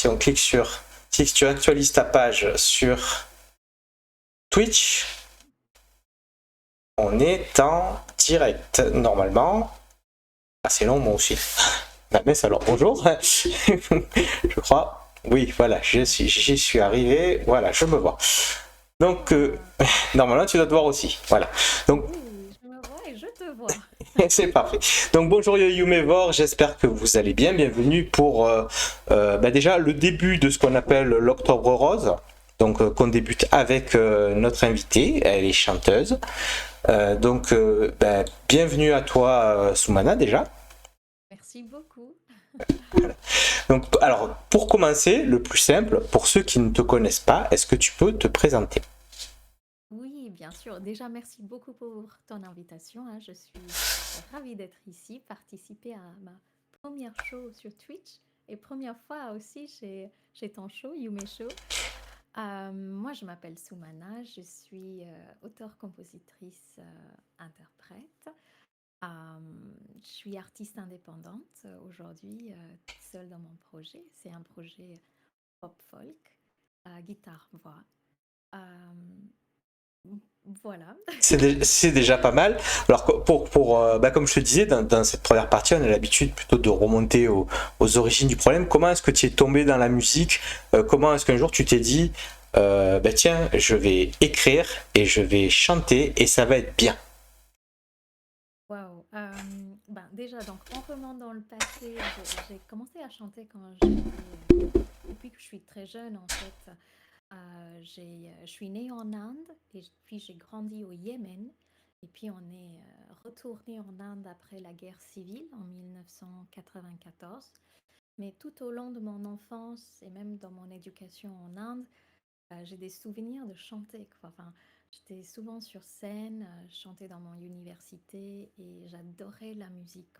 si on clique sur, si tu actualises ta page sur Twitch, on est en direct normalement. Ah, c'est long, moi aussi. Mess, alors bonjour. Je crois. Oui, voilà, j'y suis arrivé. Voilà, je me vois. Donc, normalement, tu dois te voir aussi. Voilà. Donc, Oui, je me vois et je te vois. c'est parfait. Donc bonjour Yumevor, j'espère que vous allez bien. Bienvenue pour déjà le début de ce qu'on appelle l'Octobre Rose. Donc qu'on débute avec notre invitée, elle est chanteuse. Bienvenue à toi Soumana déjà. Merci beaucoup. Donc alors pour commencer, le plus simple, pour ceux qui ne te connaissent pas, est-ce que tu peux te présenter? Oui, bien sûr. Déjà, merci beaucoup pour ton invitation, hein. Je suis ravie d'être ici, participer à ma première show sur Twitch et première fois aussi chez ton show, Yume Show. Moi, je m'appelle Soumana, je suis auteure-compositrice, interprète. Je suis artiste indépendante aujourd'hui, toute seule dans mon projet. C'est un projet pop-folk, guitare-voix. Voilà. C'est déjà pas mal. Alors comme je te disais, dans cette première partie, on a l'habitude plutôt de remonter aux origines du problème. Comment est-ce que tu es tombé dans la musique? Comment est-ce qu'un jour tu t'es dit, tiens, je vais écrire et je vais chanter et ça va être bien? Waouh. Déjà, donc, on remonte dans le passé. J'ai commencé à chanter quand j'étais, depuis que je suis très jeune, en fait. Je suis née en Inde et puis j'ai grandi au Yémen. Et puis on est retourné en Inde après la guerre civile en 1994. Mais tout au long de mon enfance et même dans mon éducation en Inde, j'ai des souvenirs de chanter, quoi. Enfin, j'étais souvent sur scène, je chantais dans mon université et j'adorais la musique.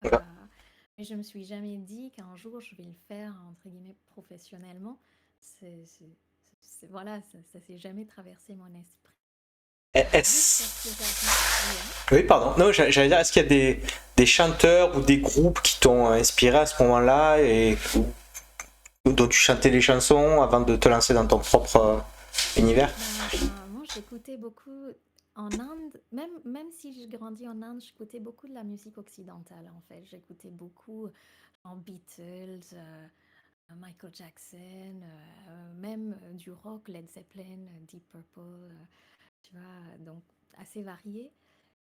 Mais je me suis jamais dit qu'un jour je vais le faire entre guillemets professionnellement. C'est, c'est- voilà, ça s'est jamais traversé mon esprit. Jusqu'à ce que j'arrive. Oui, hein. Oui, pardon. Non, j'allais dire, est-ce qu'il y a des chanteurs ou des groupes qui t'ont inspiré à ce moment-là et dont tu chantais les chansons avant de te lancer dans ton propre univers? Moi, j'écoutais beaucoup en Inde, même si j'ai grandi en Inde, j'écoutais beaucoup de la musique occidentale en fait. J'écoutais beaucoup en Beatles, Michael Jackson, même du rock, Led Zeppelin, Deep Purple, tu vois, donc assez varié.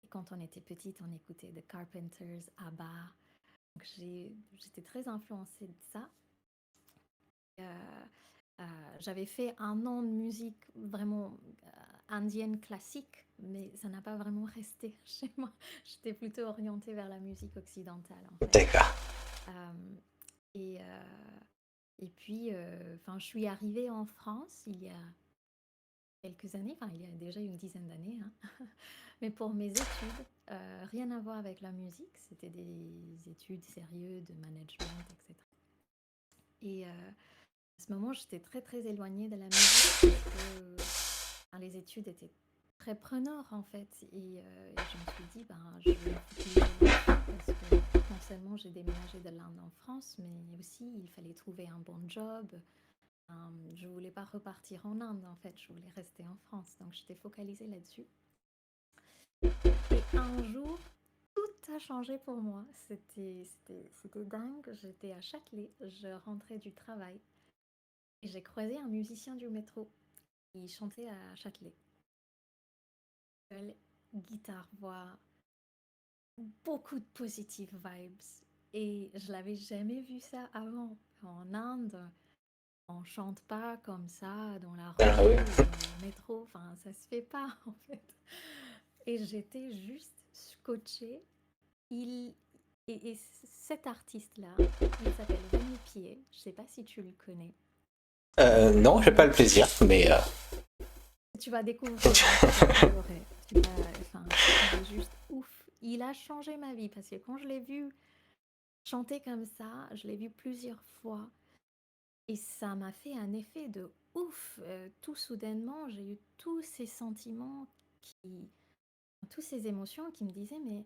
Et quand on était petite, on écoutait The Carpenters, ABBA. Donc j'étais très influencée de ça. Euh, J'avais fait un an de musique vraiment indienne classique, mais ça n'a pas vraiment resté chez moi. J'étais plutôt orientée vers la musique occidentale en fait. D'accord. Euh, et, euh, et puis, je suis arrivée en France il y a quelques années, enfin il y a déjà une dizaine d'années, hein. Mais pour mes études, rien à voir avec la musique, c'était des études sérieuses de management, etc. Et à ce moment, j'étais très très éloignée de la musique parce que les études étaient très prenantes en fait. Et je me suis dit, je vais me focaliser là-dessus parce que non seulement j'ai déménagé de l'Inde en France, mais aussi il fallait trouver un bon job. Je voulais pas repartir en Inde en fait, je voulais rester en France. Donc j'étais focalisée là-dessus. Et un jour, tout a changé pour moi. C'était dingue. J'étais à Châtelet, je rentrais du travail et j'ai croisé un musicien du métro. Il chantait à Châtelet. Guitare, voix, beaucoup de positive vibes. Et je l'avais jamais vu ça avant. En Inde, on chante pas comme ça dans la Ah oui. rue ou dans le métro. Enfin, ça se fait pas en fait. Et j'étais juste scotchée. Il et cet artiste-là, il s'appelle Rémi Pied. Je sais pas si tu le connais. Non, j'ai pas le plaisir, mais Tu vas découvrir, tu vas adorer. Il est juste ouf. Il a changé ma vie parce que quand je l'ai vu chanter comme ça, je l'ai vu plusieurs fois et ça m'a fait un effet de ouf. Tout soudainement, j'ai eu tous ces sentiments qui, toutes ces émotions qui me disaient mais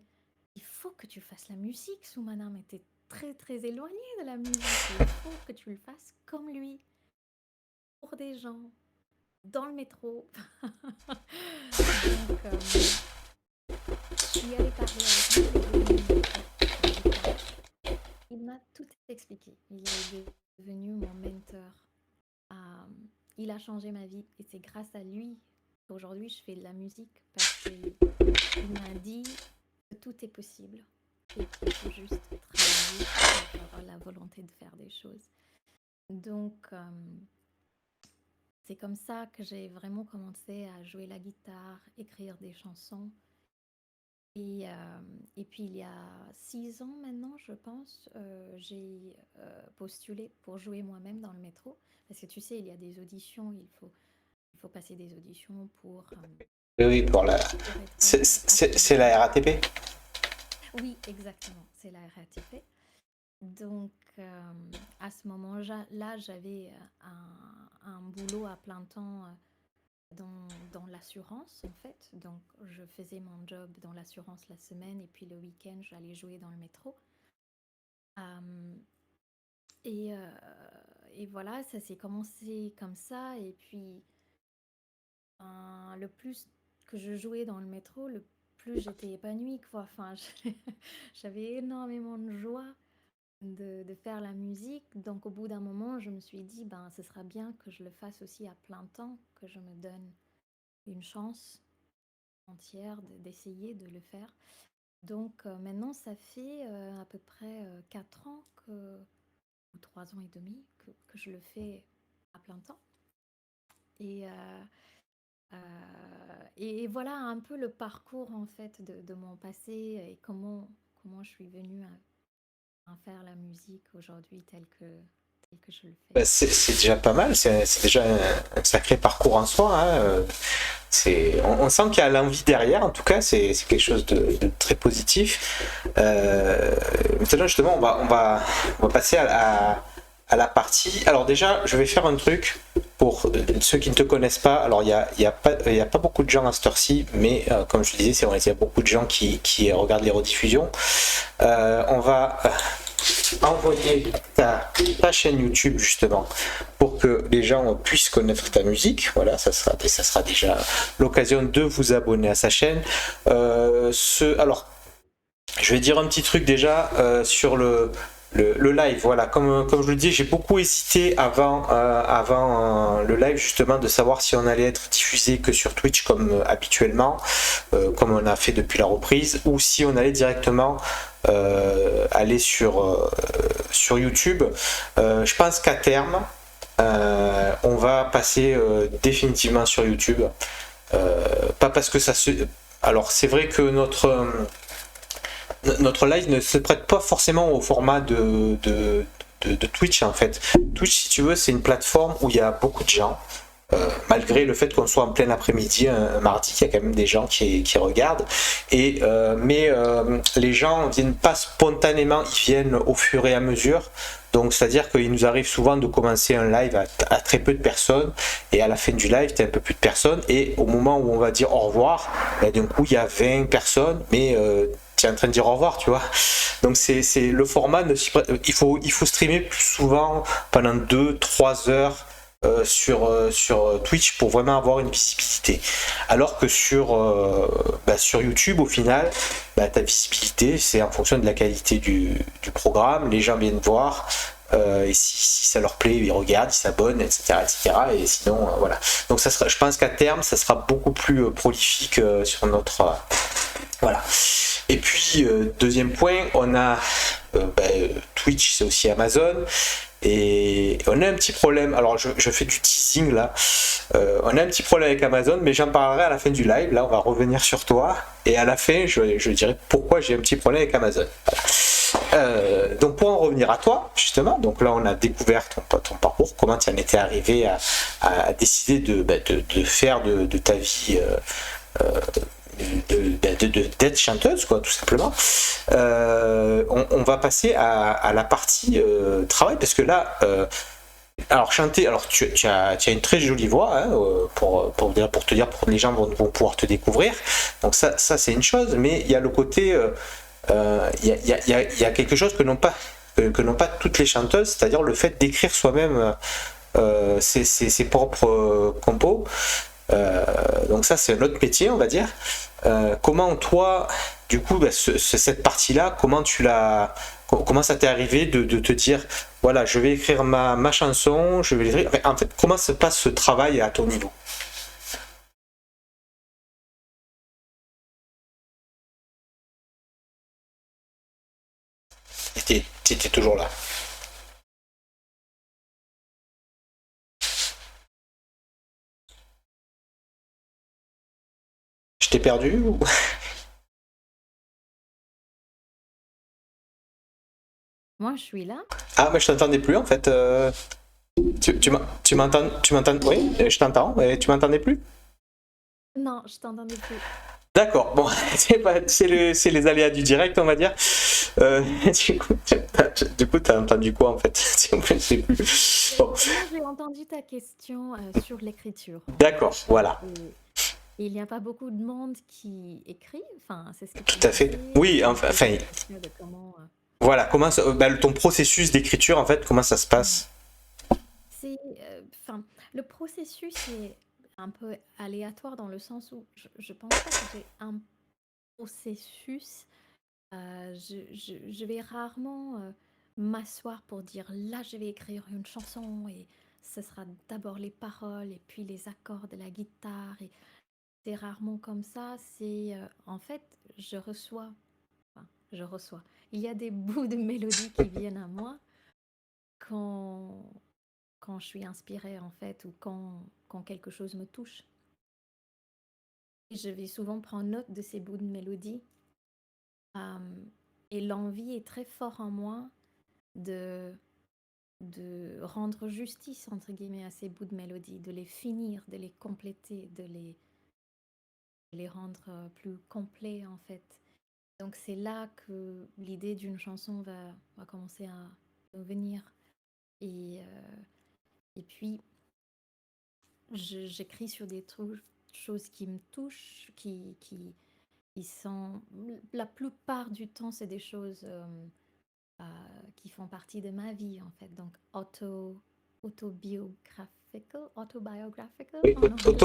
il faut que tu fasses la musique, Soumana, mais très très éloigné de la musique. Il faut que tu le fasses comme lui, pour des gens, dans le métro. Donc, je suis allée parler avec lui, il est devenu mon guitariste. Il m'a tout expliqué. Il est devenu mon mentor. Il a changé ma vie et c'est grâce à lui qu'aujourd'hui je fais de la musique parce qu'il m'a dit que tout est possible et qu'il faut juste travailler et avoir la volonté de faire des choses. Donc, c'est comme ça que j'ai vraiment commencé à jouer la guitare, écrire des chansons. Et puis il y a 6 ans maintenant, je pense, j'ai postulé pour jouer moi-même dans le métro. Parce que tu sais, il y a des auditions, il faut passer des auditions pour Oui, pour la. être C'est la RATP. Oui, exactement, c'est la RATP. Donc, à ce moment-là, j'avais un boulot à plein temps dans l'assurance, en fait. Donc, je faisais mon job dans l'assurance la semaine et puis le week-end, j'allais jouer dans le métro. Et voilà, ça s'est commencé comme ça. Et puis, le plus que je jouais dans le métro, le plus j'étais épanouie, quoi. Enfin, j'avais énormément de joie de faire la musique. Donc, au bout d'un moment, je me suis dit, ben, ce sera bien que je le fasse aussi à plein temps, que je me donne une chance entière d'essayer de le faire. Donc, maintenant, ça fait à peu près 4 ans ou 3 ans et demi que je le fais à plein temps. Et voilà un peu le parcours en fait de mon passé et comment je suis venue à faire la musique aujourd'hui telle que je le fais. C'est déjà pas mal, c'est déjà un sacré parcours en soi. Hein. On sent qu'il y a l'envie derrière, en tout cas, c'est quelque chose de très positif. Maintenant, justement, on va passer à la partie. Alors, déjà, je vais faire un truc pour ceux qui ne te connaissent pas. Alors, il y a pas beaucoup de gens à cette heure-ci, mais comme je le disais, il y a beaucoup de gens qui regardent les rediffusions. On va envoyer ta chaîne YouTube justement pour que les gens puissent connaître ta musique. Voilà, ça sera déjà l'occasion de vous abonner à sa chaîne. Alors, je vais dire un petit truc déjà sur le live. Voilà, comme je le dis, j'ai beaucoup hésité avant le live justement de savoir si on allait être diffusé que sur Twitch comme habituellement, comme on a fait depuis la reprise, ou si on allait directement aller sur YouTube. Je pense qu'à terme on va passer définitivement sur YouTube, pas parce que ça se... Alors c'est vrai que notre live ne se prête pas forcément au format de Twitch en fait. Twitch, si tu veux, c'est une plateforme où il y a beaucoup de gens. Malgré le fait qu'on soit en plein après-midi, un mardi, il y a quand même des gens qui regardent. Mais les gens ne viennent pas spontanément, ils viennent au fur et à mesure. Donc c'est-à-dire qu'il nous arrive souvent de commencer un live à très peu de personnes, et à la fin du live, tu as un peu plus de personnes, et au moment où on va dire au revoir, d'un coup il y a 20 personnes, mais tu es en train de dire au revoir, tu vois. Donc c'est le format, il faut streamer plus souvent pendant 2-3 heures sur Twitch pour vraiment avoir une visibilité, alors que sur YouTube au final ta visibilité c'est en fonction de la qualité du programme, les gens viennent voir et si ça leur plaît ils regardent, ils s'abonnent, etc. Et sinon voilà, donc je pense qu'à terme ça sera beaucoup plus prolifique sur notre voilà. Et puis deuxième point, on a Twitch, c'est aussi Amazon. Et on a un petit problème, alors je fais du teasing là, on a un petit problème avec Amazon, mais j'en parlerai à la fin du live. Là on va revenir sur toi, et à la fin je dirai pourquoi j'ai un petit problème avec Amazon. Donc pour en revenir à toi justement, donc là on a découvert ton parcours, comment tu en étais arrivé à décider de faire de ta vie d'être chanteuse, quoi, tout simplement. On va passer à la partie travail, parce que là alors chanter, alors tu as une très jolie voix, hein, pour te dire, pour les gens vont pouvoir te découvrir, donc ça c'est une chose, mais il y a le côté il y a quelque chose que n'ont pas que n'ont pas toutes les chanteuses, c'est-à-dire le fait d'écrire soi-même ses propres compos. Donc ça, c'est un autre métier, on va dire. Comment toi, du coup, cette partie-là, comment ça t'est arrivé de te dire, voilà, je vais écrire ma chanson, je vais l'écrire. En fait, comment se passe ce travail à ton niveau? T'étais toujours là. Je t'ai perdu ou... Moi, je suis là. Ah, mais je t'entendais plus en fait. Tu m'entends? Oui, je t'entends. Tu m'entendais plus? Non, je t'entendais plus. D'accord, bon, c'est les aléas du direct, on va dire. Euh, du coup, t'as entendu quoi en fait? Je sais plus. Bon, Moi, j'ai entendu ta question sur l'écriture. d'accord, voilà, Et il n'y a pas beaucoup de monde qui écrit. Enfin, c'est ce que tu tout à fait. disais. Oui, Tu me enfin, posais la question de comment. voilà, ton processus d'écriture en fait, comment ça se passe? C'est, enfin, le processus est un peu aléatoire dans le sens où je pense pas que j'ai un processus. Je vais rarement m'asseoir pour dire là, je vais écrire une chanson et ce sera d'abord les paroles et puis les accords de la guitare. Et c'est rarement comme ça. C'est en fait, je reçois. Enfin, je reçois. Il y a des bouts de mélodie qui viennent à moi quand, quand je suis inspirée en fait ou quand quelque chose me touche. Et je vais souvent prendre note de ces bouts de mélodie. Et l'envie est très fort en moi de, de rendre justice, entre guillemets, à ces bouts de mélodie, de les finir, de les compléter, de les rendre plus complets en fait. Donc c'est là que l'idée d'une chanson va commencer à venir. Et, et puis, j'écris sur des choses qui me touchent, qui sont... La plupart du temps, c'est des choses euh, qui font partie de ma vie, en fait. Donc, autobiographical Oui, en anglais.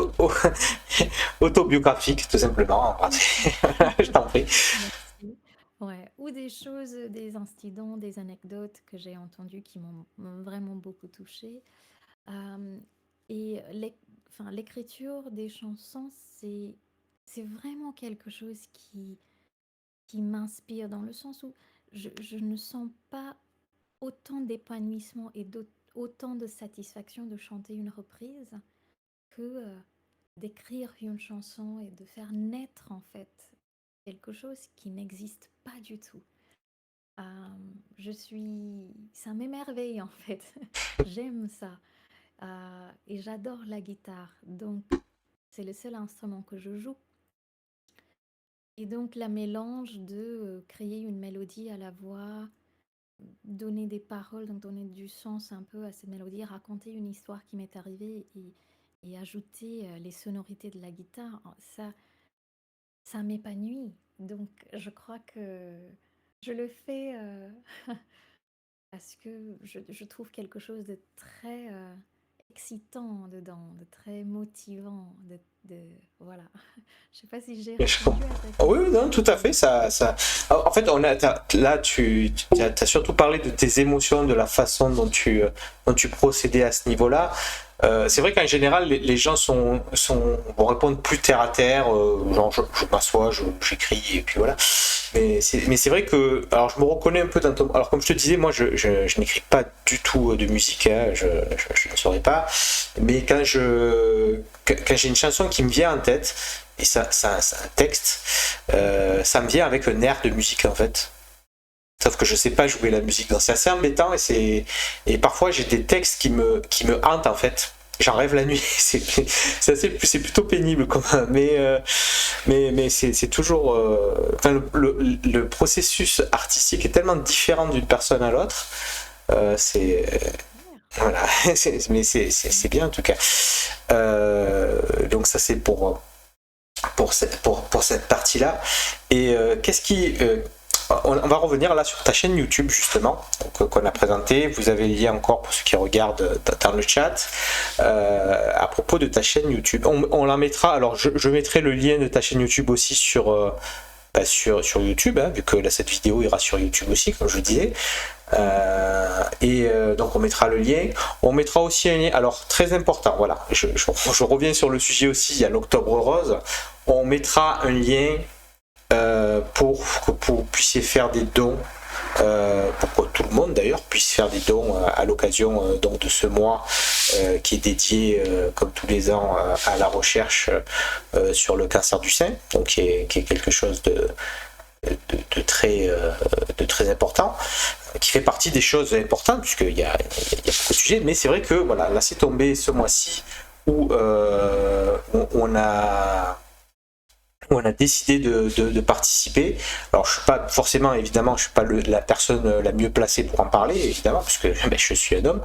autobiographique, tout simplement, en pratique. Je t'en prie. Merci. Ouais. Ou des choses, des incidents, des anecdotes que j'ai entendues qui m'ont vraiment beaucoup touchée. Euh, et enfin, l'écriture des chansons, c'est vraiment quelque chose qui m'inspire dans le sens où je ne sens pas autant d'épanouissement et autant de satisfaction de chanter une reprise que d'écrire une chanson et de faire naître en fait quelque chose qui n'existe pas du tout. Ça m'émerveille en fait. J'aime ça. Et j'adore la guitare. Donc, c'est le seul instrument que je joue. Et donc, la mélange de créer une mélodie à la voix, donner des paroles, donc donner du sens un peu à cette mélodie, raconter une histoire qui m'est arrivée et ajouter les sonorités de la guitare, ça m'épanouit. Donc, je crois que je le fais parce que je trouve quelque chose de très excitant dedans, de très motivant, de voilà. Je sais pas si j'ai Je comprends. répondu à ta Oui, oui, non, question, tout à fait. mais En fait, là, tu as surtout parlé de tes émotions, de la façon dont tu procédais à ce niveau-là. C'est vrai qu'en général, les gens vont répondre plus terre à terre, genre je m'assois, j'écris, et puis voilà. Mais c'est vrai que, alors je me reconnais un peu dans ton... Alors comme je te disais, moi je n'écris pas du tout de musique, hein, je ne saurais pas. Mais quand j'ai une chanson qui me vient en tête, et c'est un texte, ça me vient avec un air de musique en fait. Sauf que je sais pas jouer la musique, donc c'est assez embêtant et parfois j'ai des textes qui me hantent en fait. J'en rêve la nuit, c'est plutôt pénible comme, mais c'est toujours, enfin, le processus artistique est tellement différent d'une personne à l'autre, c'est voilà, mais c'est bien en tout cas. Donc ça c'est pour cette partie-là. Et qu'est-ce qui on va revenir là sur ta chaîne YouTube justement, qu'on a présenté. Vous avez le lien encore pour ceux qui regardent dans le chat à propos de ta chaîne YouTube. On la mettra. Alors je mettrai le lien de ta chaîne YouTube aussi sur YouTube, hein, vu que là cette vidéo ira sur YouTube aussi, comme je le disais. Donc on mettra le lien. On mettra aussi un lien. Alors très important. Voilà. Je reviens sur le sujet aussi. Il y a l'Octobre Rose. On mettra un lien. Pour que vous puissiez faire des dons, pour que tout le monde d'ailleurs puisse faire des dons à l'occasion donc de ce mois qui est dédié comme tous les ans à la recherche sur le cancer du sein, donc qui est quelque chose de très important, qui fait partie des choses importantes puisqu'il y a beaucoup de sujets, mais c'est vrai que voilà, là c'est tombé ce mois-ci où on a décidé de participer. Alors je suis pas forcément, évidemment, je suis pas la personne la mieux placée pour en parler, évidemment, puisque je suis un homme,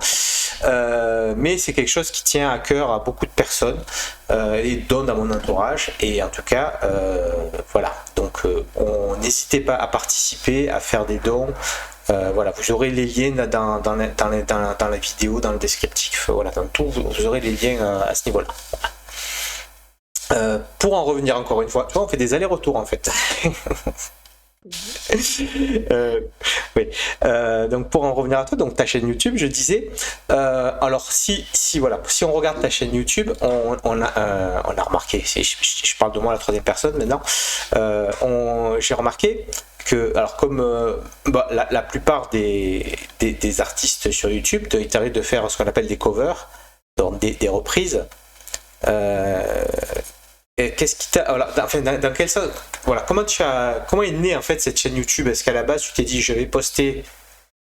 mais c'est quelque chose qui tient à cœur à beaucoup de personnes et dont dans mon entourage, et en tout cas voilà, donc n'hésitez pas à participer, à faire des dons. Voilà, vous aurez les liens dans la vidéo, dans le descriptif, voilà, dans tout, vous aurez les liens à ce niveau-là. Pour en revenir encore une fois, tu vois, on fait des allers-retours en fait. Oui. Donc pour en revenir à toi, donc ta chaîne YouTube, je disais, alors si on regarde ta chaîne YouTube, on a remarqué, je parle de moi à la troisième personne maintenant, j'ai remarqué que, alors comme la plupart des artistes sur YouTube, il t'arrive de faire ce qu'on appelle des covers, donc des reprises. Qu'est-ce qui t'a, dans quel sens, voilà, comment est née en fait cette chaîne YouTube? Est-ce qu'à la base tu t'es dit je vais poster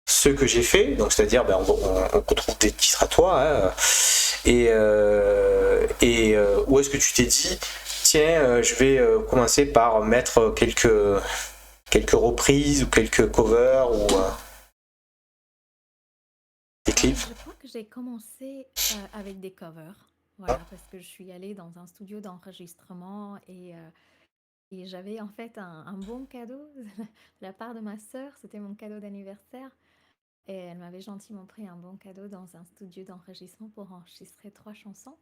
ce que j'ai fait, donc c'est-à-dire on retrouve des titres à toi, hein, ou est-ce que tu t'es dit tiens je vais commencer par mettre quelques reprises ou quelques covers ou des clips? Je crois que j'ai commencé avec des covers. Voilà, parce que je suis allée dans un studio d'enregistrement et j'avais en fait un bon cadeau de la part de ma sœur. C'était mon cadeau d'anniversaire et elle m'avait gentiment pris un bon cadeau dans un studio d'enregistrement pour enregistrer 3 chansons.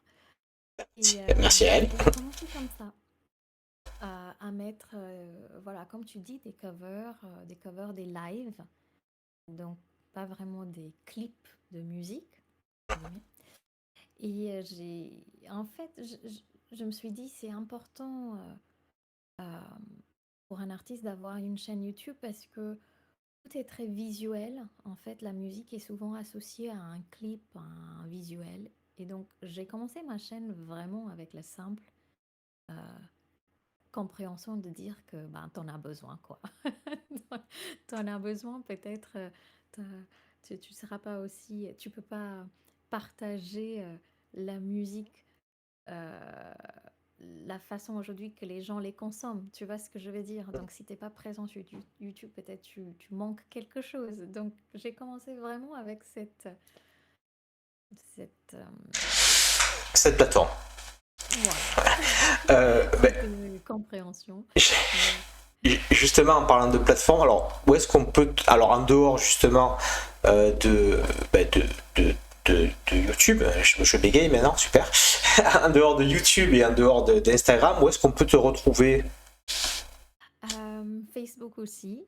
Merci à elle. J'ai commencé comme ça à mettre, voilà, comme tu dis, des covers, des lives, donc pas vraiment des clips de musique. Et en fait, je me suis dit, c'est important pour un artiste d'avoir une chaîne YouTube parce que tout est très visuel. En fait, la musique est souvent associée à un clip, à un visuel. Et donc, j'ai commencé ma chaîne vraiment avec la simple compréhension de dire que t'en as besoin, quoi. T'en as besoin, peut-être, tu seras pas aussi, tu peux pas partager la musique, la façon aujourd'hui que les gens les consomment. Tu vois ce que je veux dire? Donc si t'es pas présent sur YouTube, peut-être tu manques quelque chose. Donc j'ai commencé vraiment avec cette plateforme. Voilà. Compréhension. Justement, en parlant de plateforme, alors où est-ce qu'on peut, alors en dehors justement de YouTube, je bégaye maintenant, super. En dehors de YouTube et en dehors d'Instagram, où est-ce qu'on peut te retrouver? Facebook aussi.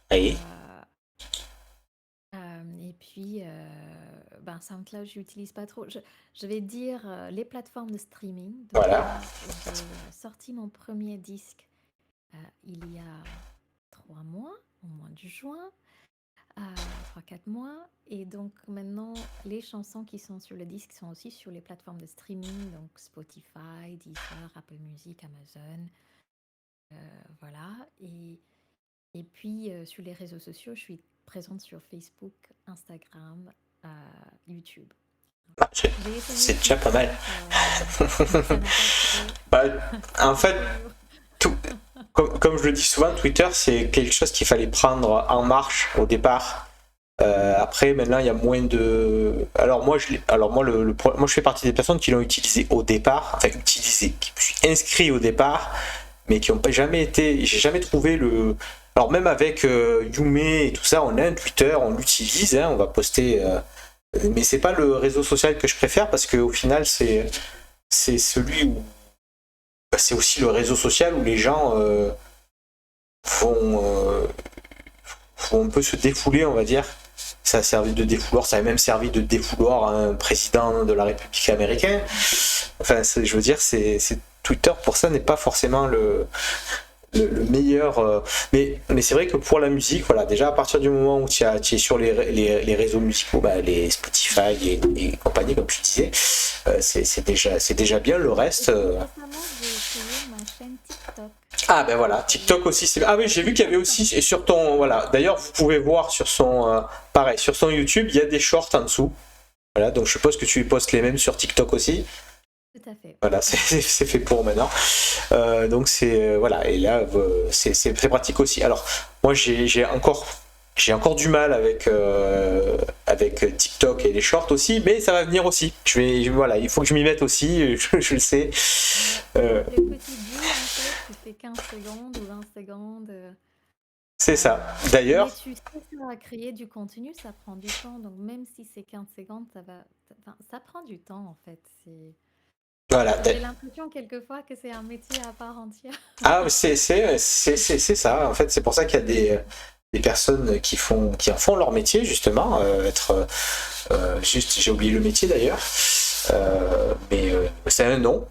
Oui. Et puis SoundCloud, je n'utilise pas trop. Je vais dire les plateformes de streaming. Donc, voilà. J'ai sorti mon premier disque il y a 3 mois, au mois de juin. 3-4 mois, et donc maintenant les chansons qui sont sur le disque sont aussi sur les plateformes de streaming, donc Spotify, Deezer, Apple Music, Amazon, voilà, et puis sur les réseaux sociaux, je suis présente sur Facebook, Instagram, YouTube. C'est déjà pas mal. En fait, comme je le dis souvent, Twitter c'est quelque chose qu'il fallait prendre en marche au départ. Après, maintenant, il y a moins de. Alors moi, je fais partie des personnes qui l'ont utilisé au départ, enfin qui me suis inscrit au départ, mais qui n'ont pas jamais été. J'ai jamais trouvé alors même avec Yume et tout ça, on a un Twitter, on l'utilise, hein, on va poster, mais c'est pas le réseau social que je préfère parce qu'au final c'est celui où c'est aussi le réseau social où les gens vont, vont un peu se défouler, on va dire. Ça a servi de défouloir, ça a même servi de défouloir à un président de la République américaine. Enfin, je veux dire, Twitter pour ça n'est pas forcément le meilleur. Mais c'est vrai que pour la musique, voilà, déjà à partir du moment où tu es sur les réseaux musicaux, bah, les Spotify et compagnie, comme tu disais, c'est déjà bien. Le reste. Récemment, j'ai créé ma chaîne TikTok. Ah ben voilà, TikTok aussi. Ah oui, j'ai vu qu'il y avait aussi et sur ton voilà. D'ailleurs, vous pouvez voir sur son pareil sur son YouTube, il y a des shorts en dessous. Voilà, donc je suppose que tu postes les mêmes sur TikTok aussi. Tout à fait. Voilà, c'est fait pour maintenant. Donc c'est voilà, et là c'est pratique aussi. Alors moi j'ai encore du mal avec TikTok et les shorts aussi, mais ça va venir aussi. Voilà, il faut que je m'y mette aussi, je le sais. Le petit bout, en fait, qui fait 15 secondes ou 20 secondes. C'est ça. D'ailleurs. Mais tu sais, ça, créer du contenu, ça prend du temps. Donc même si c'est 15 secondes, ça prend du temps, en fait. Voilà. J'ai l'impression quelquefois que c'est un métier à part entière. Ah, c'est ça. En fait, c'est pour ça qu'il y a des personnes qui en font leur métier, justement. J'ai oublié le métier d'ailleurs. Mais c'est un nom.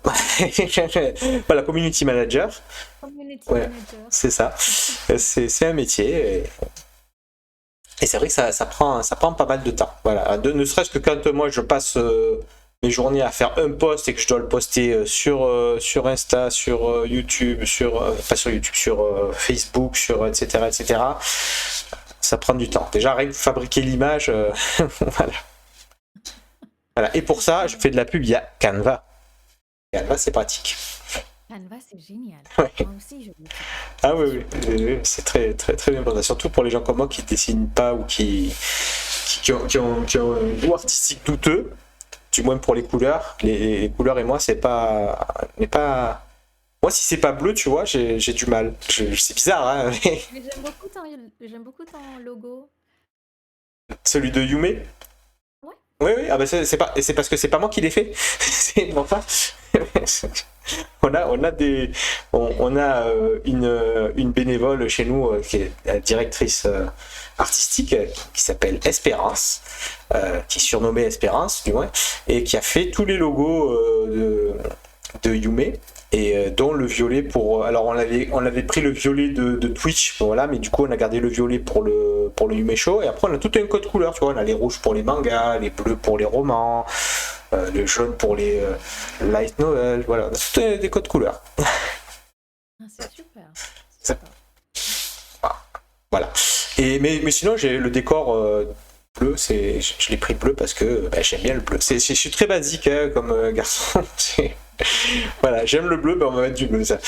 Voilà, community manager. Community manager. C'est ça. C'est un métier. Et c'est vrai que ça prend pas mal de temps. Voilà. Ne serait-ce que quand moi je passe mes journées à faire un post et que je dois le poster sur Insta, sur YouTube, pas sur YouTube, sur Facebook, etc. Ça prend du temps. Déjà, rien que fabriquer l'image, voilà. Voilà. Et pour ça, je fais de la pub, il y a Canva. Canva, c'est pratique. Canva, c'est génial. Ouais. Moi aussi, je l'utilise. Ah oui, c'est très, très, très bien. Surtout pour les gens comme moi qui ne dessinent pas ou qui ont un goût artistique douteux. Du moins pour les couleurs. Les couleurs et moi, c'est pas. Moi, si c'est pas bleu, tu vois, j'ai du mal. C'est bizarre, hein. Mais j'aime beaucoup ton logo. Celui de Yume. Ouais. Oui. Ah bah c'est parce que c'est pas moi qui l'ai fait. C'est bon, pas. On a une bénévole chez nous qui est la directrice artistique qui s'appelle Espérance, qui est surnommée Espérance du moins, et qui a fait tous les logos de Yume. Et dont le violet pour. Alors on avait pris le violet de Twitch, voilà, mais du coup on a gardé le violet pour le Yume Show, et après on a tout un code couleur, tu vois, on a les rouges pour les mangas, les bleus pour les romans, le jaune pour les light novels, voilà, on a tout des codes couleurs. Ah, c'est super. Voilà. Mais sinon j'ai le décor bleu, je l'ai pris bleu parce que j'aime bien le bleu. Je suis très basique hein, comme garçon. Voilà, j'aime le bleu, on va mettre du bleu. Ça.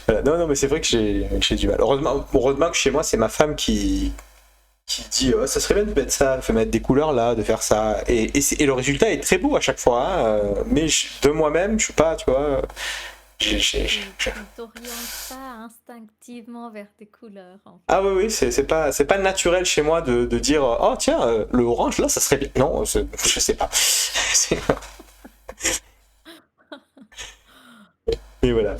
Voilà. Non, mais c'est vrai que j'ai du mal. Heureusement que chez moi, c'est ma femme qui dit ça serait bien de mettre ça, de mettre des couleurs là, de faire ça. Et le résultat est très beau à chaque fois. Hein. Mais de moi-même, je suis pas, tu vois. Tu t'orientes pas instinctivement vers tes couleurs. En fait. Ah oui, c'est pas naturel chez moi de dire oh tiens, le orange là, ça serait bien. Non, je sais pas. Mais voilà.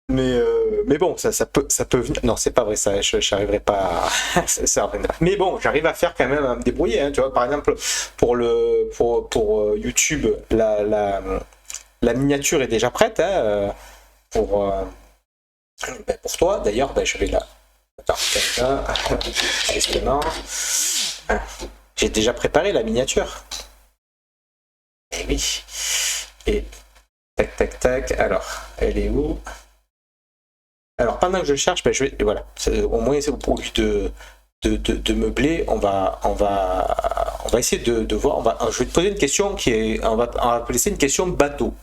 Mais bon, ça peut venir. Non, c'est pas vrai, ça, j'arriverai pas à. Ça, mais bon, j'arrive à faire quand même à me débrouiller. Hein, tu vois, par exemple, pour YouTube, la miniature est déjà prête. Hein, pour toi, d'ailleurs, je vais là. Attends, justement. J'ai déjà préparé la miniature. Et oui. Et. Tac. Alors, elle est où? Alors, pendant que je cherche, je vais. Voilà. Au moins, au lieu de meubler, on va essayer de voir. Je vais te poser une question on va appeler ça une question bateau.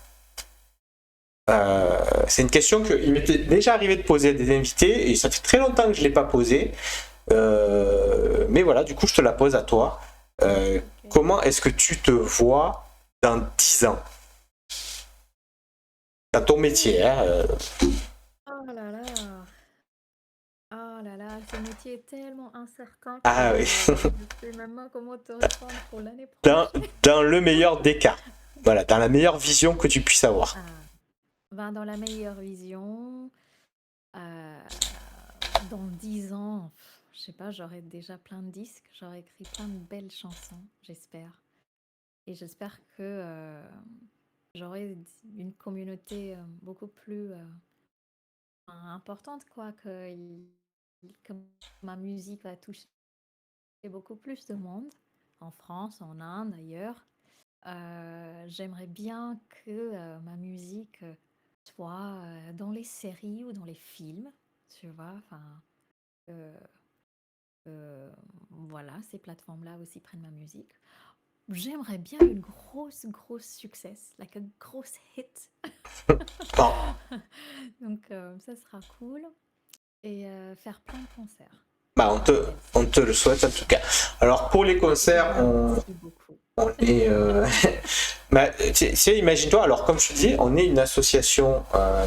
C'est une question qu'il m'était déjà arrivé de poser à des invités et ça fait très longtemps que je ne l'ai pas posée. Mais voilà, du coup, je te la pose à toi. Okay. Comment est-ce que tu te vois dans 10 ans? Dans ton métier, hein Oh là là, ce métier est tellement incertain Ah oui. que je sais même pas comment te répondre pour l'année Dans, prochaine. dans le meilleur des cas. Voilà, dans la meilleure vision que tu puisses avoir. Ah, ben, dans la meilleure vision, euh, dans 10 ans, je sais pas, j'aurai déjà plein de disques, j'aurai écrit plein de belles chansons, j'espère. Et j'espère que j'aurai une communauté beaucoup plus importante, quoi, que ma musique va toucher beaucoup plus de monde, en France, en Inde, ailleurs. J'aimerais bien que ma musique soit dans les séries ou dans les films, tu vois. Enfin, euh, voilà, ces plateformes-là aussi prennent ma musique. J'aimerais bien une grosse success, like a grosse hit. Bon, Donc, ça sera cool. Et faire plein de concerts. bah Yes. on te le souhaite en tout cas. Alors pour les concerts, Merci beaucoup. on est. Bah, tu sais, imagine-toi, alors comme je te dis, on est une association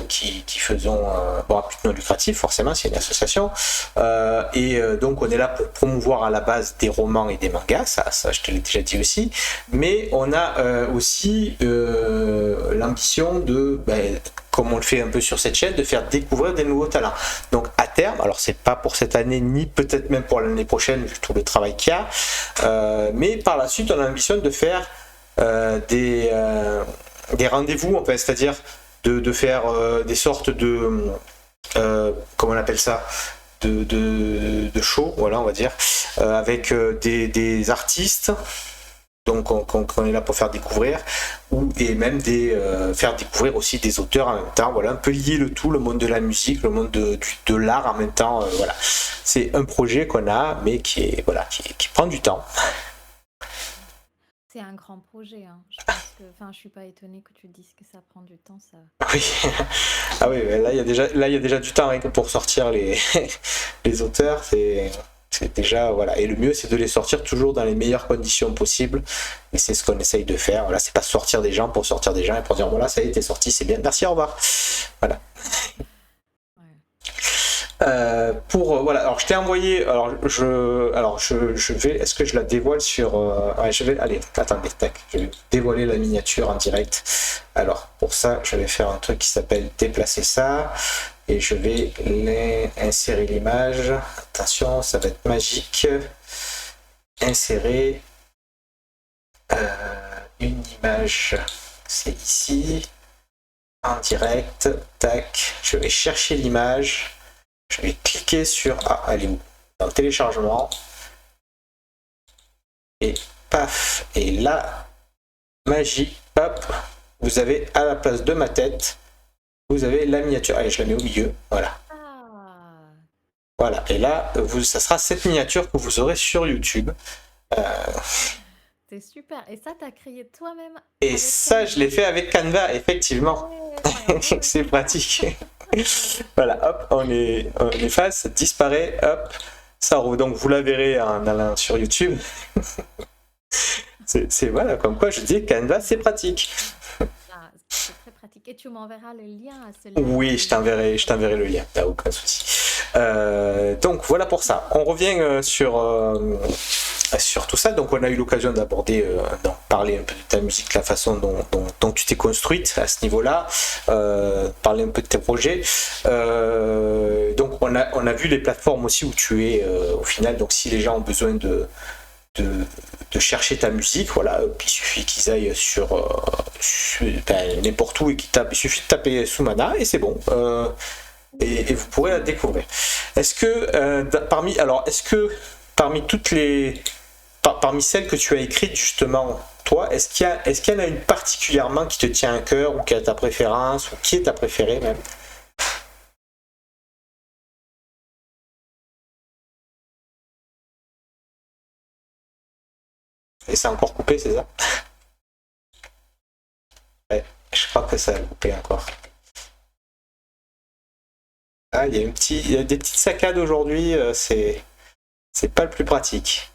qui faisons. Bon, à but non lucratif, forcément, c'est une association. Donc on est là pour promouvoir à la base des romans et des mangas, ça je te l'ai déjà dit aussi. Mais on a aussi l'ambition de. Comme on le fait un peu sur cette chaîne, de faire découvrir des nouveaux talents. Donc à terme, alors c'est pas pour cette année, ni peut-être même pour l'année prochaine, vu tout le travail qu'il y a, mais par la suite, on a l'ambition de faire des rendez-vous, en fait, c'est-à-dire de faire des sortes de. Comment on appelle ça, de show, voilà, on va dire, avec des artistes donc qu'on est là pour faire découvrir et même faire découvrir aussi des auteurs en même temps, voilà, un peu lier le tout, le monde de la musique, le monde de l'art en même temps, voilà, c'est un projet qu'on a mais qui prend du temps. C'est un grand projet, hein. Je pense que, enfin, je suis pas étonnée que tu dises que ça prend du temps, ça. Oui, ah oui, là il y a déjà du temps hein, pour sortir les auteurs, c'est déjà voilà, et le mieux c'est de les sortir toujours dans les meilleures conditions possibles, et c'est ce qu'on essaye de faire. Voilà, c'est pas sortir des gens pour sortir des gens et pour dire voilà, ça y est, t'es sorti, c'est bien, merci, au revoir. Voilà. Voilà, alors je t'ai envoyé, je vais, est-ce que je la dévoile sur, je vais, allez, attendez, tac, je vais dévoiler la miniature en direct. Alors pour ça, je vais faire un truc qui s'appelle déplacer ça, et je vais insérer l'image. Attention, ça va être magique. Insérer une image, c'est ici, en direct, tac, je vais chercher l'image. Je vais cliquer sur... Ah, elle est où? Dans le téléchargement. Et paf. Et là, magie, hop. Vous avez à la place de ma tête, vous avez la miniature. Allez, je la mets au milieu. Voilà. Ah, Voilà. Et là, ça sera cette miniature que vous aurez sur YouTube. c'est super. Et ça, t'as créé toi-même Et avec ça, Canva? je l'ai fait avec Canva, effectivement. Ouais, bravo. C'est pratique. Voilà, hop, on efface, disparaît, hop, ça roule. Donc vous la verrez en allant sur YouTube. C'est voilà, comme quoi je dis Canva, c'est pratique. Ah, c'est très pratique. Et tu m'enverras le lien à ce Oui, je t'enverrai le lien, t'as aucun souci. Donc voilà pour ça. On revient sur tout ça. Donc on a eu l'occasion d'aborder, d'en parler un peu de ta musique, la façon dont tu t'es construite à ce niveau-là, parler un peu de tes projets. Donc on a vu les plateformes aussi où tu es au final. Donc si les gens ont besoin de chercher ta musique, voilà, il suffit qu'ils aillent sur n'importe où et qu'ils tapent, il suffit de taper Soumana et c'est bon. Et vous pourrez la découvrir. Est-ce que parmi toutes parmi celles que tu as écrites justement, toi, est-ce qu'il y en a une particulièrement qui te tient à cœur ou qui a ta préférence ou qui est ta préférée même? Et c'est encore coupé, c'est ça? Ouais, je crois que ça a coupé encore. Ah, il y a des petites saccades aujourd'hui, c'est pas le plus pratique.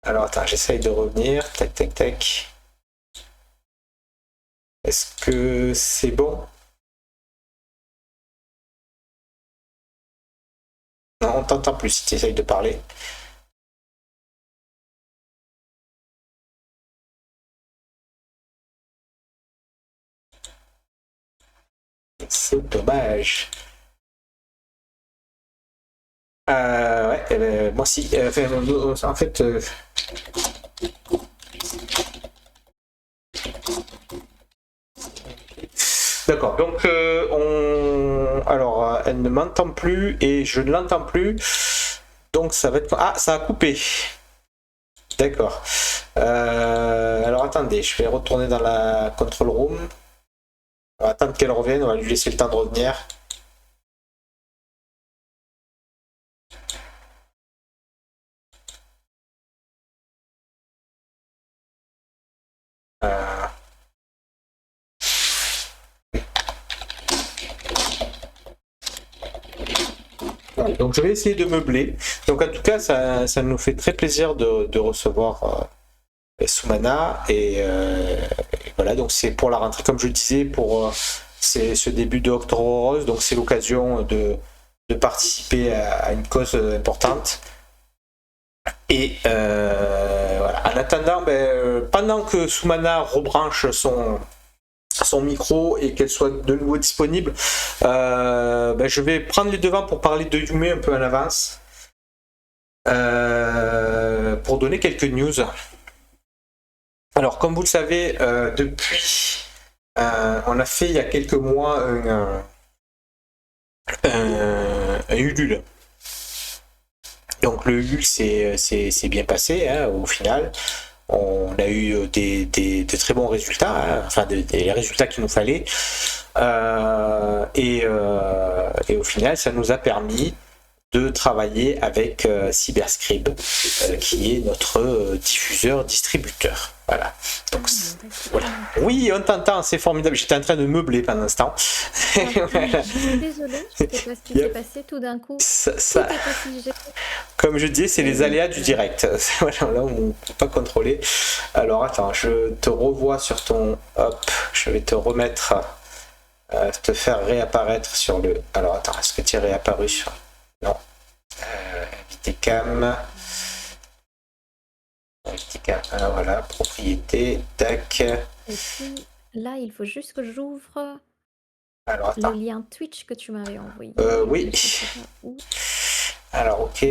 Alors attends, j'essaye de revenir. Tac, tac, tac. Est-ce que c'est bon? Non, on t'entend plus si tu essayes de parler. C'est dommage. Ouais, moi aussi. En fait, d'accord. Donc, alors, elle ne m'entend plus et je ne l'entends plus. Donc, ça va être. Ah, ça a coupé. D'accord. Alors, attendez, je vais retourner dans la control room. On va attendre qu'elle revienne. On va lui laisser le temps de revenir. Donc je vais essayer de meubler. Donc en tout cas, ça nous fait très plaisir de recevoir Soumana. Et voilà, donc c'est pour la rentrée, comme je le disais, pour c'est ce début de Octobre Rose. Donc c'est l'occasion de participer à une cause importante. Et voilà. En attendant, pendant que Soumana rebranche son micro et qu'elle soit de nouveau disponible, je vais prendre les devants pour parler de Yume un peu en avance, pour donner quelques news. Alors, comme vous le savez, depuis, on a fait il y a quelques mois un Ulule. Donc le Ulule c'est bien passé, hein, au final. On a eu des très bons résultats, hein, enfin des résultats qu'il nous fallait. Et au final, ça nous a permis de travailler avec Cyberscribe, qui est notre diffuseur-distributeur. Voilà. Donc, voilà. Oui, on t'entend, c'est formidable. J'étais en train de meubler pendant ce temps. Voilà. Désolée, je sais pas ce qui s'est passé tout d'un coup. Ça, comme je disais, c'est les aléas du direct. Voilà, là, on ne peut pas contrôler. Alors, attends, je te revois sur ton... Hop, je vais te remettre... te faire réapparaître sur le... Alors, attends, est-ce que tu es réapparu sur... Non. Invité cam. Alors voilà, propriété, tac. Et puis là, il faut juste que j'ouvre le lien Twitch que tu m'avais envoyé. Oui. Alors, ok.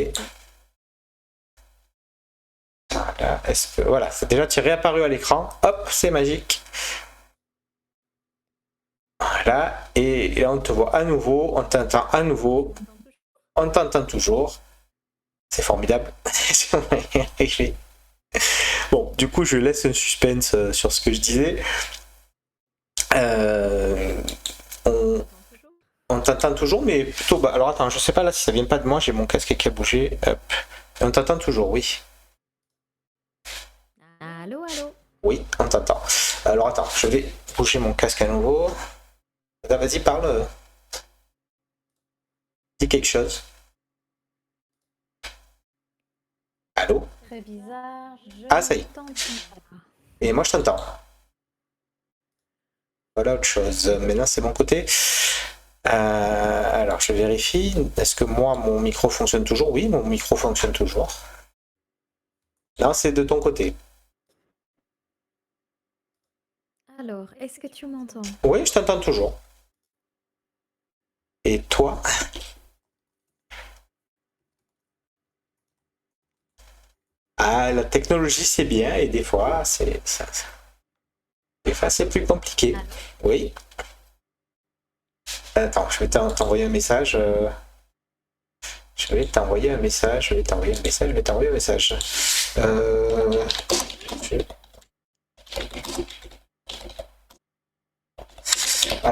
Voilà, est-ce que... Voilà, c'est déjà tu es réapparu à l'écran. Hop, c'est magique. Voilà, et là on te voit à nouveau, on t'entend à nouveau, on t'entend toujours. C'est formidable. Bon, du coup, je laisse un suspense sur ce que je disais. On t'entend toujours, mais plutôt bas. Alors attends, je sais pas là si ça vient pas de moi, j'ai mon casque qui a bougé. Hop. On t'entend toujours, oui. Allô, allô. Oui, on t'entend. Alors attends, je vais bouger mon casque à nouveau. Vas-y, parle. Dis quelque chose. Allô? Très bizarre. Ah, ça y est. Et moi, je t'entends. Voilà autre chose. Maintenant, c'est mon côté. Alors, je vérifie. Est-ce que moi, mon micro fonctionne toujours? Oui, mon micro fonctionne toujours. Non, c'est de ton côté. Alors, est-ce que tu m'entends? Oui, je t'entends toujours. Et toi? Ah, la technologie, c'est bien, et des fois, c'est plus compliqué. Ah. Oui. Attends, je vais t'envoyer un message. Je vais t'envoyer un message.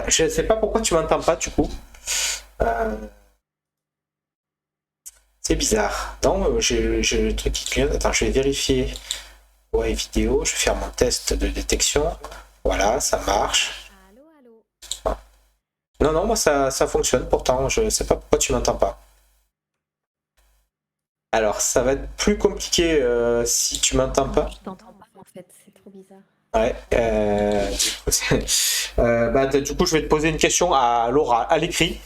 Je ne sais pas pourquoi tu m'entends pas, du coup. C'est bizarre. Non, j'ai le truc qui clignote. Attends, je vais vérifier. Ouais, vidéo. Je vais faire mon test de détection. Voilà, ça marche. Allô, allô. Ah. Non, moi ça fonctionne. Pourtant, je sais pas pourquoi tu m'entends pas. Alors, ça va être plus compliqué si tu m'entends pas. Je t'entends pas en fait, c'est trop bizarre. Ouais. Du coup, je vais te poser une question à l'oral, à l'écrit.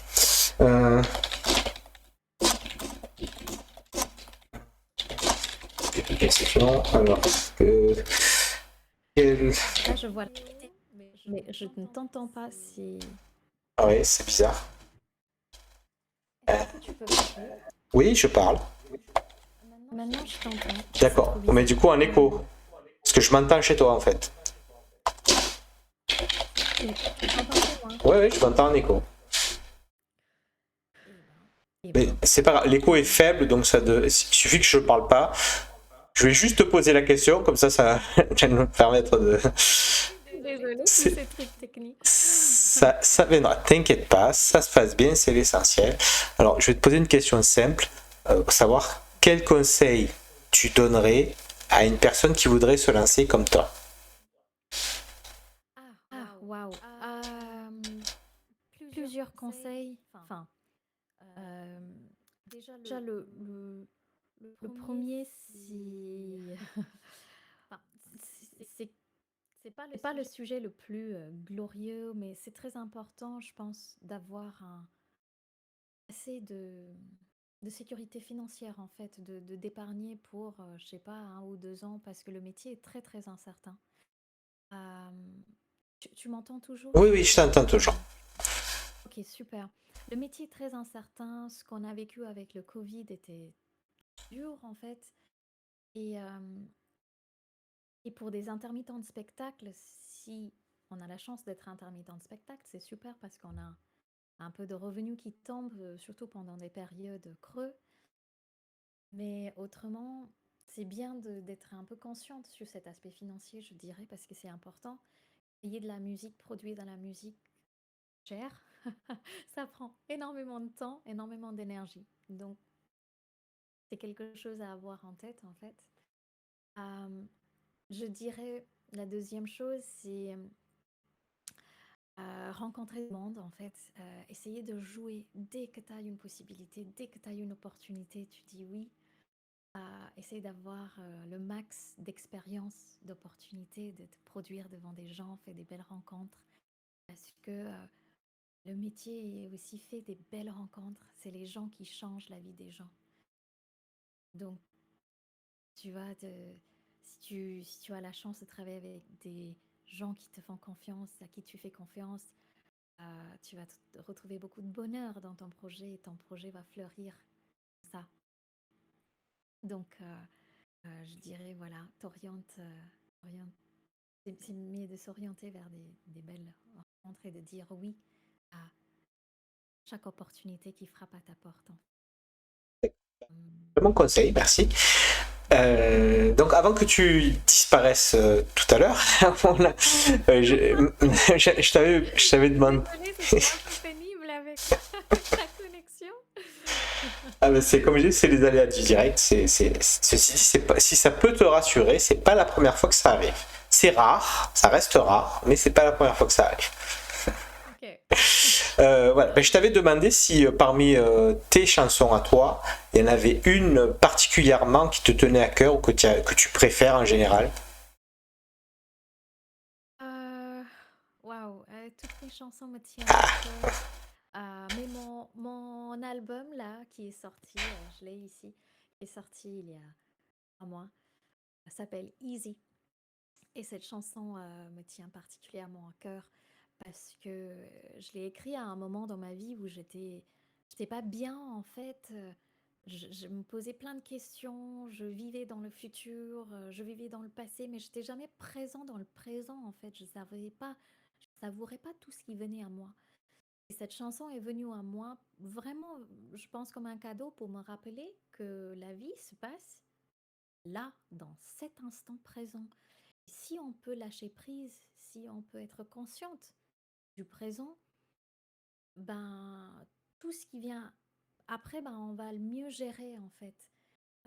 question. Alors, Là, je vois la vidéo, mais je ne t'entends pas si... Ah ouais, c'est bizarre. Est-ce que tu peux parler? Oui, je parle. Maintenant, je t'entends. D'accord. Mais du coup, un écho. Parce que je m'entends chez toi, en fait. Tu m'entends loin. Ouais, je m'entends en écho. Mais c'est pas grave, l'écho est faible, donc il suffit que je parle pas. Je vais juste te poser la question, comme ça va me permettre de... Désolée, c'est ces trucs techniques. Ça viendra, t'inquiète pas, ça se passe bien, c'est l'essentiel. Alors, je vais te poser une question simple, pour savoir quel conseil tu donnerais à une personne qui voudrait se lancer comme toi. Ah, waouh. Plusieurs conseils. Enfin, déjà le premier, c'est pas le sujet le plus glorieux, mais c'est très important, je pense, d'avoir assez de sécurité financière, en fait, d'épargner pour, je sais pas, 1 ou 2 ans, parce que le métier est très, très incertain. Euh, tu m'entends toujours? Oui, je t'entends toujours. Ok, super. Le métier est très incertain. Ce qu'on a vécu avec le Covid était dur, en fait. Et pour des intermittents de spectacle, si on a la chance d'être intermittent de spectacle, c'est super parce qu'on a un peu de revenus qui tombent, surtout pendant des périodes creux. Mais autrement, c'est bien d'être un peu consciente sur cet aspect financier, je dirais, parce que c'est important. Payer de la musique, produire de la musique cher, ça prend énormément de temps, énormément d'énergie. Donc, c'est quelque chose à avoir en tête, en fait. Je dirais, la deuxième chose, c'est rencontrer du monde, en fait. Essayer de jouer dès que tu as une possibilité, dès que tu as une opportunité, tu dis oui. Essayer d'avoir le max d'expérience, d'opportunités, de te produire devant des gens, faire des belles rencontres. Parce que le métier est aussi fait des belles rencontres. C'est les gens qui changent la vie des gens. Donc, tu vois, si tu as la chance de travailler avec des gens qui te font confiance, à qui tu fais confiance, tu vas retrouver beaucoup de bonheur dans ton projet et ton projet va fleurir comme ça. Donc, je dirais, voilà, c'est mieux de s'orienter vers des belles rencontres et de dire oui à chaque opportunité qui frappe à ta porte. Bon conseil, merci. Donc avant que tu disparaisses tout à l'heure, je t'avais demandé. Désolée, c'était un peu pénible avec la connexion. Ah ben c'est comme je dis, c'est les aléas du direct. Ceci dit, si ça peut te rassurer, c'est pas la première fois que ça arrive. C'est rare, ça reste rare, mais c'est pas la première fois que ça arrive. Ok. Voilà. Ben, je t'avais demandé si parmi tes chansons à toi, il y en avait une particulièrement qui te tenait à cœur ou que tu préfères en général. Waouh, toutes mes chansons me tiennent à cœur. Mais mon album là, qui est sorti, je l'ai ici, qui est sorti il y a un mois, s'appelle Easy. Et cette chanson me tient particulièrement à cœur parce que je l'ai écrit à un moment dans ma vie où j'étais pas bien en fait. Je me posais plein de questions, je vivais dans le futur, je vivais dans le passé, mais j'étais jamais présent dans le présent en fait. Je savourais pas tout ce qui venait à moi. Et cette chanson est venue à moi vraiment, je pense, comme un cadeau pour me rappeler que la vie se passe là, dans cet instant présent. Si on peut lâcher prise, si on peut être consciente du présent, ben tout ce qui vient après, ben on va le mieux gérer en fait.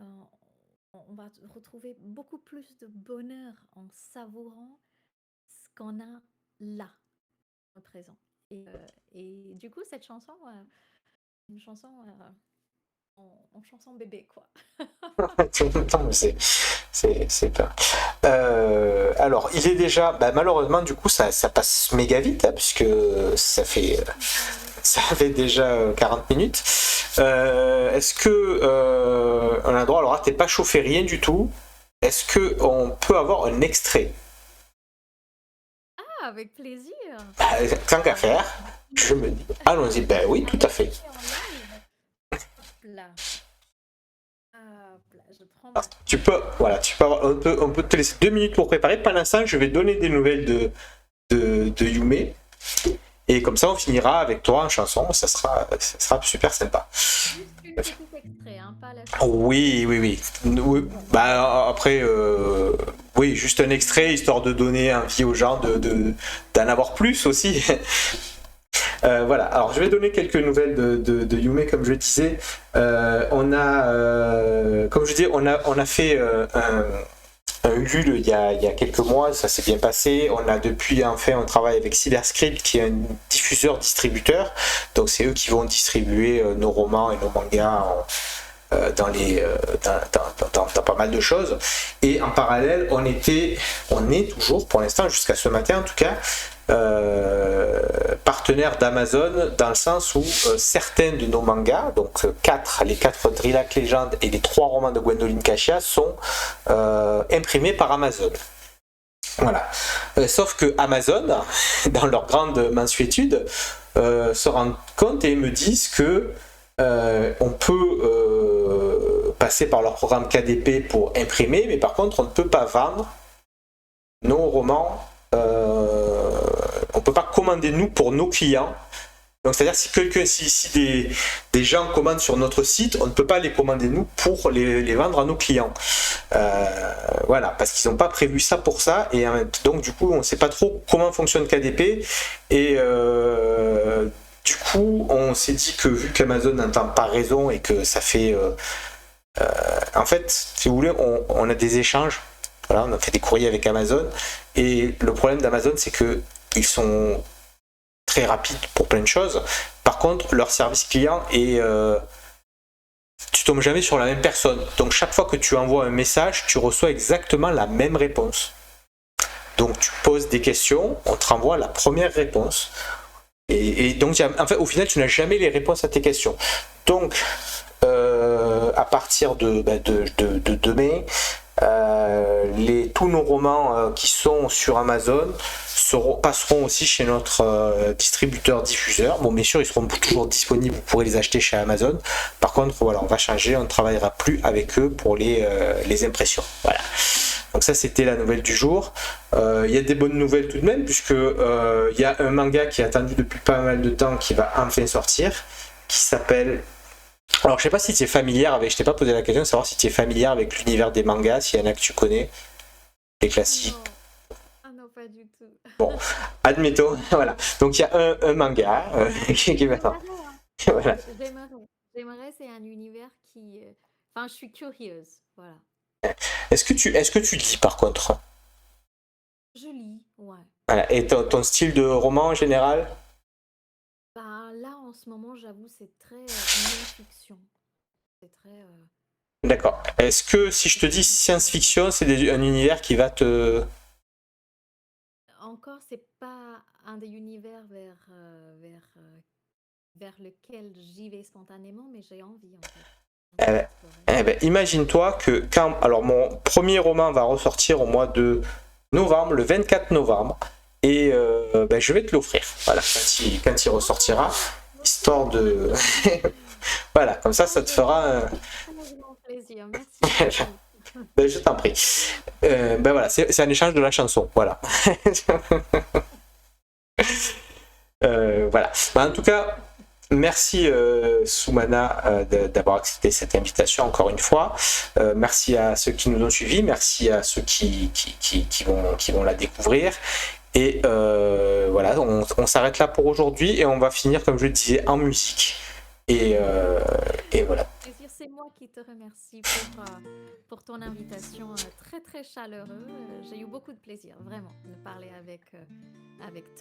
Euh, on va retrouver beaucoup plus de bonheur en savourant ce qu'on a là, au présent. Et du coup, cette chanson, une chanson en chanson bébé, quoi. C'est pas. Alors, il est déjà. Bah, malheureusement, du coup, ça passe méga vite, hein, puisque ça fait déjà 40 minutes. Est-ce que on a le droit. Alors là, t'es pas chauffé rien du tout. est-ce que on peut avoir un extrait? Ah, avec plaisir. Bah, tant qu'à Alors, faire, je me dis, allons-y. Ben oui, tout un à fait. extrait en live. Hop là. Hop là, je prends ma Tu feuille. peux, voilà, tu peux avoir, on peut te laisser 2 minutes pour préparer. Pendant l'instant, je vais donner des nouvelles de Yume. Et comme ça, on finira avec toi en chanson. Ça sera super sympa. Juste une petite extrait, hein, pas la chanson. Oui, oui, oui. Oui. Bon, Bah, après, oui, juste un extrait, histoire de donner envie aux gens d'en avoir plus aussi. Voilà, alors je vais donner quelques nouvelles de Yume, comme je disais. Comme je disais, on a fait un Ulule il y a quelques mois, ça s'est bien passé. On a depuis enfin on travaille avec Cyberscript qui est un diffuseur-distributeur. Donc c'est eux qui vont distribuer nos romans et nos mangas dans, dans pas mal de choses. Et en parallèle, on est toujours, pour l'instant, jusqu'à ce matin en tout cas, partenaire d'Amazon dans le sens où certains de nos mangas, donc les 4 Drillac Legend et les 3 romans de Gwendoline Cachia sont imprimés par Amazon. Voilà. Sauf que Amazon, dans leur grande mansuétude, se rendent compte et me disent que on peut passer par leur programme KDP pour imprimer, mais par contre, on ne peut pas vendre nos romans. On ne peut pas commander nous pour nos clients. Donc, c'est-à-dire si des gens commandent sur notre site, on ne peut pas les commander nous pour les vendre à nos clients. Voilà, parce qu'ils n'ont pas prévu ça pour ça. Et donc, du coup, on ne sait pas trop comment fonctionne KDP. Et du coup, on s'est dit que vu qu'Amazon n'entend pas raison et que ça fait... en fait, si vous voulez, on a des échanges. Voilà, on a fait des courriers avec Amazon. Et le problème d'Amazon, c'est qu'ils sont très rapides pour plein de choses. Par contre, leur service client est... tu tombes jamais sur la même personne. Donc chaque fois que tu envoies un message, tu reçois exactement la même réponse. Donc tu poses des questions, on te renvoie la première réponse. Et donc, en fait, au final, tu n'as jamais les réponses à tes questions. Donc, à partir de demain, tous nos romans qui sont sur Amazon passeront aussi chez notre distributeur-diffuseur. Bon, bien sûr, ils seront toujours disponibles, vous pourrez les acheter chez Amazon. Par contre, voilà, on va changer, on ne travaillera plus avec eux pour les impressions. Voilà. Donc ça, c'était la nouvelle du jour. Il y a des bonnes nouvelles tout de même, puisque il y a un manga qui est attendu depuis pas mal de temps qui va enfin sortir, qui s'appelle... Alors, je sais pas si tu es familière avec... Je t'ai pas posé la question de savoir si tu es familière avec l'univers des mangas, s'il y en a que tu connais, les classiques. Ah non, pas du tout. Bon, admettons, voilà. Donc, il y a un manga qui va sortir. J'aimerais, hein. Voilà. J'aimerais, c'est un univers qui... Enfin, je suis curieuse, voilà. Est-ce que tu lis par contre? Je lis, ouais. Voilà. Et ton style de roman en général? Bah, là, en ce moment, j'avoue, c'est très non-fiction. C'est très... D'accord. Est-ce que si je te dis science-fiction, c'est un univers qui va te... Encore, c'est pas un des univers vers lequel j'y vais spontanément, mais j'ai envie, en fait. Eh Envie ben, d'explorer. imagine-toi que quand... Alors, mon premier roman va ressortir au mois de novembre, le 24 novembre, et je vais te l'offrir. Voilà, quand il ressortira, histoire de... Voilà, comme ça te fera... Très grand plaisir, merci beaucoup. Je t'en prie. Voilà, c'est un échange de la chanson, voilà. Voilà. En tout cas, merci Soumana d'avoir accepté cette invitation encore une fois. Merci à ceux qui nous ont suivis, merci à ceux qui vont la découvrir. Et voilà, on s'arrête là pour aujourd'hui et on va finir, comme je le disais, en musique. Et voilà. C'est moi qui te remercie pour ton invitation très très chaleureux. J'ai eu beaucoup de plaisir, vraiment, de parler avec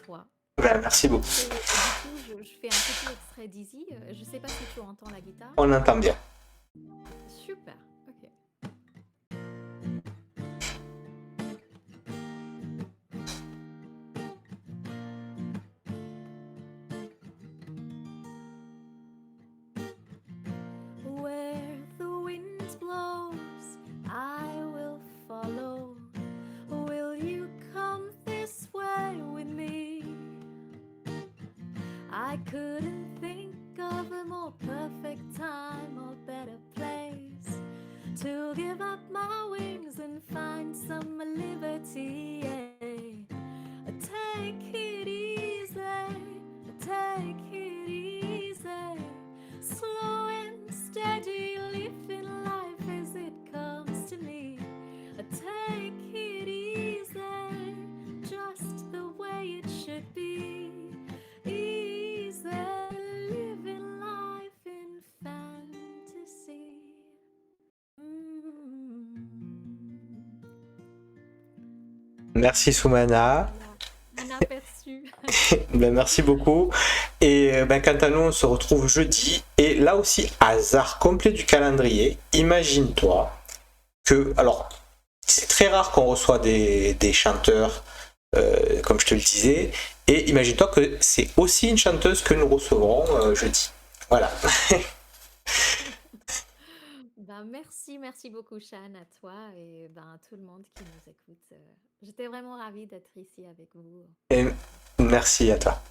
toi. Merci beaucoup. Et du coup, je fais un petit extrait d'Easy. Je ne sais pas si tu entends la guitare. On entend bien. Super, ok. Where the wind blows, I will follow. I couldn't think of a more perfect time or better place to give up my wings and find some liberty. Yeah. Take it easy, take it easy, slow and steady, living life as it comes to me. Take it easy, just the way it should be. Easy, living life in fantasy. Mm. Merci Soumana. Voilà, un aperçu. Ben, merci beaucoup. Et ben, quant à nous, on se retrouve jeudi. Et là aussi, hasard complet du calendrier. Imagine-toi que, alors, c'est très rare qu'on reçoit des chanteurs, comme je te le disais. Et imagine-toi que c'est aussi une chanteuse que nous recevrons jeudi. Voilà. Ben, merci beaucoup, Shan, à toi et ben, à tout le monde qui nous écoute. J'étais vraiment ravie d'être ici avec vous. Et merci à toi.